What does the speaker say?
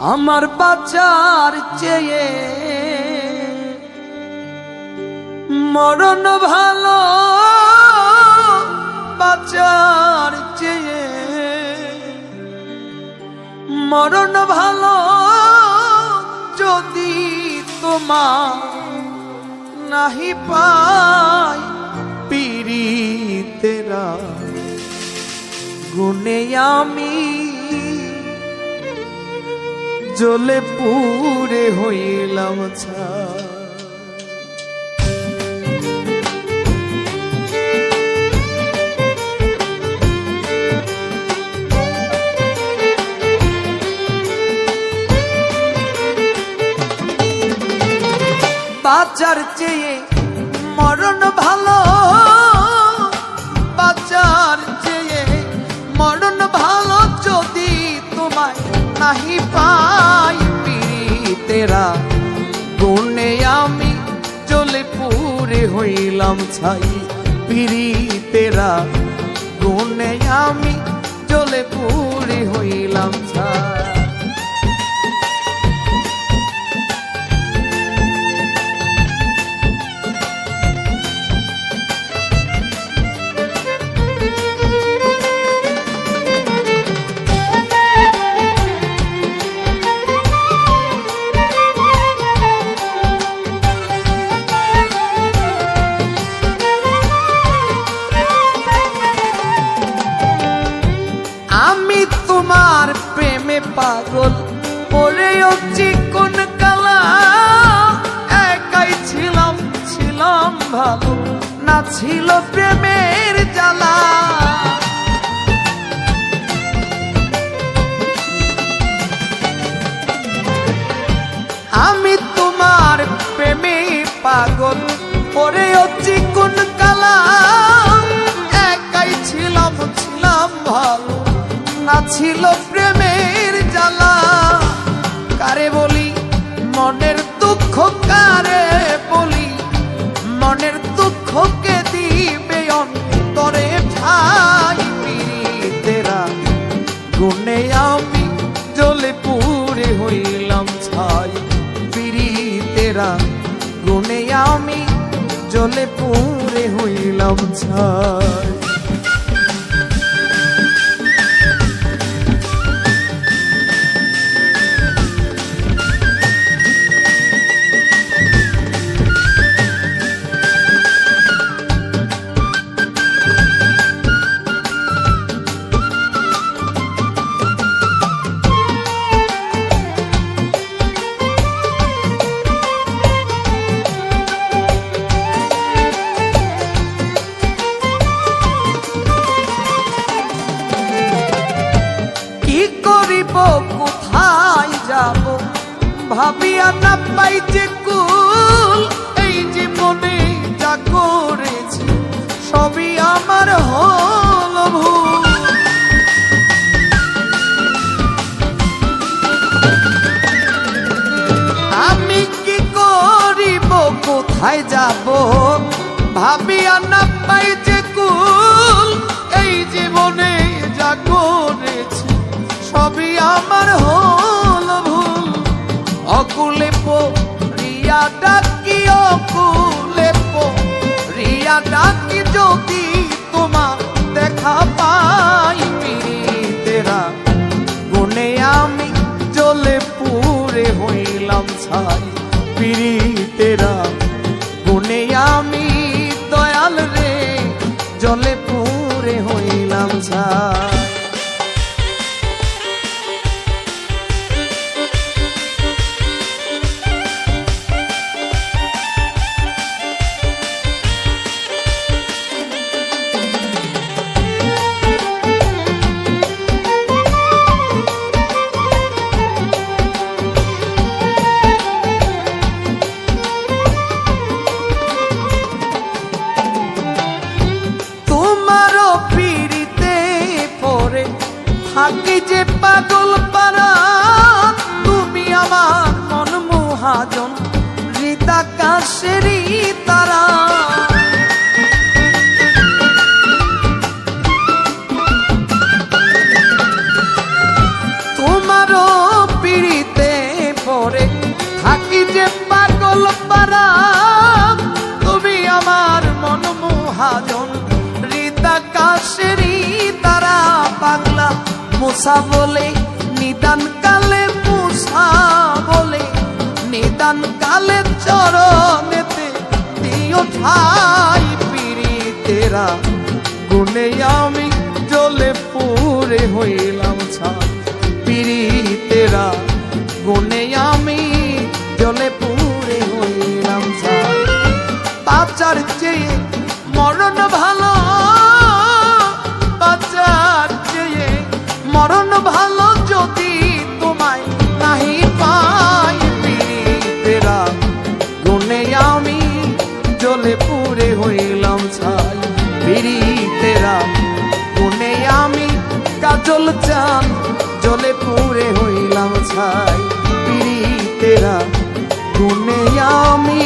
আমার বাঁচার চেয়ে মরণ ভালো, বাঁচার চেয়ে মরণ ভালো। যদি তোমার নাহি পাই পীড়িতেরা গুণে আমি জ্বলে পুড়ে হইলাম ছাই। বাঁচার চেয়ে মরণ ভালো, বাঁচার চেয়ে মরণ ভালো। যদি তোমায় নাহি পাই পীড়িতেরা গুণে আমি জ্বলে পুড়ে হইলাম ছাই। পীড়িতেরা গুণে আমি জ্বলে পুড়ে হইলাম ছাই। তোমার প্রেমে পাগল পড়েও চিকন কালা। একাই ছিলাম ছিলাম ভালো, না ছিল প্রেমের জ্বালা। আমি তোমার প্রেমে পাগল পড়েও চিকন কালা। একাই ছিলাম ছিলাম ভালো, না ছিল প্রেমের জ্বালা। কারে বলি মনের দুঃখ, কারে বলি মনের দুঃখকে দিবে অন্তরে ঠাই। পীড়িতেরা গুণে আমি জ্বলে পুড়ে হইলাম ছাই। পীড়িতেরা গুণে আমি জ্বলে পুড়ে হইলাম ছাই। কোথায় যাব ভাবিয়া না পাই যে কুল। এই জীবনে যা করেছি সবই আমার হল ভুল। আমি কি করিব কোথায় যাব ভাবিয়া না পাই যে কুল। এই জীবনে যা করেছি সবই আমার হল ভুল। অকুলে পড়িয়া ডাকি, অকুলে পড়িয়া ডাকি যদি তোমার দেখা পাই। পীড়িতেরা গুণে আমি জ্বলে পুড়ে হইলাম ছাই। পীড়িতেরা গুণে আমি দয়াল রে জ্বলে পুড়ে হইলাম ছাই। থাকি যে পাগল পারা তুমি আমার মন মহাজন হৃদাকাশেরই তারা। তোমারও পীড়িত কাশেরি তারা পাগলা মুসা বলে নিদান কালে মুসা বলে নিদান কালে চরণেতে দিও ঠাই পীড়িতেরা গুনে আমি জ্বলে পুরে হইলাম ছাই পীড়িতেরা গুনে আমি জ্বলে পুরে হইলাম ছাই বাঁচার চেয়ে মরণ ভালো বাঁচার চেয়ে মরণ ভালো যদি তোমায় নাহি পাই পীড়িতেরা গুনে আমি জ্বলে পুরে হইলাম ছাই পীড়িতেরা গুনে আমি কাজল চান জ্বলে পুরে হইলাম ছাই পীড়িতেরা গুনে আমি